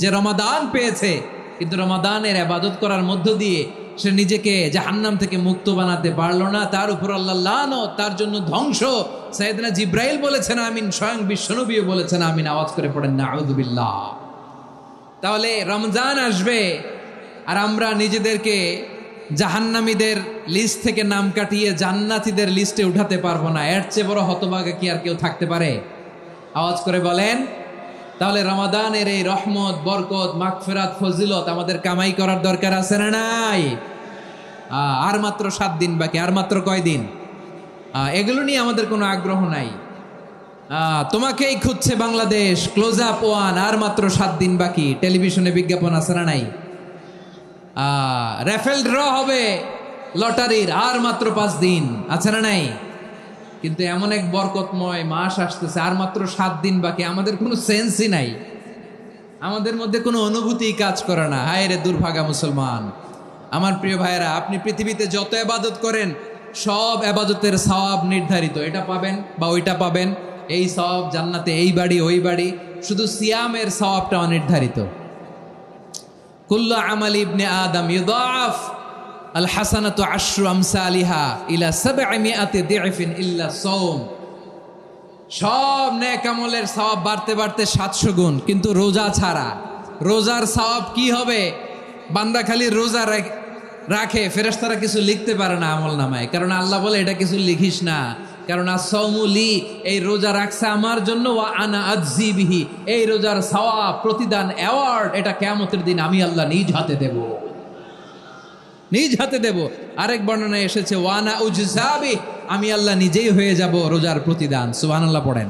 যে রমাদান পেয়েছে, কিন্তু রমাদানের ইবাদত করার মধ্য দিয়ে সে নিজেকে জাহান্নাম থেকে মুক্ত বানাতে পারলো না, তার উপর আল্লাহ লানত, তার জন্য ধ্বংস। সাইয়েদনা জিব্রাইল বলেছেন আমিন, স্বয়ং বিশ্বনবীও বলেছেন আমিন। আওয়াজ করে পড়েন নাউযু বিল্লাহ। তাহলে রমজান আসবে আর আমরা নিজেদেরকে জাহান্নামীদের লিস্ট থেকে নাম কাটিয়ে জান্নাতীদের লিস্টে উঠাতে পারবো না। এর চেয়ে বড় হতভাগা কি আর কেউ থাকতে পারে? আওয়াজ করে বলেন। তাহলে রমাদানের এই রহমত, বরকত, মাগফিরাত, ফজিলত আমাদের কামাই করার দরকার আছে না নাই? আর মাত্র 7 দিন বাকি। আর মাত্র কয় দিন? এগুলো নিয়ে আমাদের কোনো আগ্রহ নাই। তোমাকেই খুঁজছে বাংলাদেশ, ক্লোজ আপ ওয়ান, আর মাত্র 7 দিন বাকি। টেলিভিশনে বিজ্ঞাপন আছে না নাই? রেফেল ড্র হবে লটারির, আর মাত্র 5 দিন, আছে না নাই? কিন্তু এমন এক বরকতময় মাস আসতেছে, আর মাত্র 7 দিন বাকি। আমাদের কোনো সেন্সই নাই, আমাদের মধ্যে কোনো অনুভূতি কাজ করে না। হায় রে দুর্ভাগা মুসলমান। আমার প্রিয় ভাইয়েরা, আপনি পৃথিবীতে যত ইবাদত করেন সব ইবাদতের সওয়াব নির্ধারিত। এটা পাবেন বা ওইটা পাবেন, এই সওয়াব জান্নাতে, এই বাড়ি ওই বাড়ি। শুধু সিয়ামের সওয়াবটা অনির্ধারিত। কুল্লু আমালি ইবনে আদম ইউদাআফ আল হাসানাতু আশরু আমসালিহা ইলা 700 দি'ফিন ইল্লা সাওম। সব নেক আমলের সওয়াব বাড়তে বাড়তে 700 গুণ, কিন্তু রোজা ছাড়া। রোজার সওয়াব কি হবে? বান্দা খালি রোজা রাখে, ফেরেশতারা কিছু লিখতে পারে না আমল নামায়, কারণ আল্লাহ বলে এটা কিছু লিখিস না, কারণ আস-সাওমুলি, এই রোজা রাখছে আমার জন্য, ওয়া আনা আজজি বিহি, এই রোজার সওয়াব, প্রতিদান, অ্যাওয়ার্ড, এটা কিয়ামতের দিন আমি আল্লাহ নিজ হাতে দেব, নিজ হাতে দেব। আরেক বর্ণনায় এসেছে ওয়ানা উজজাবি, আমি আল্লাহ নিজেই হয়ে যাব রোজার প্রতিদান। সুবহানাল্লাহ পড়েন।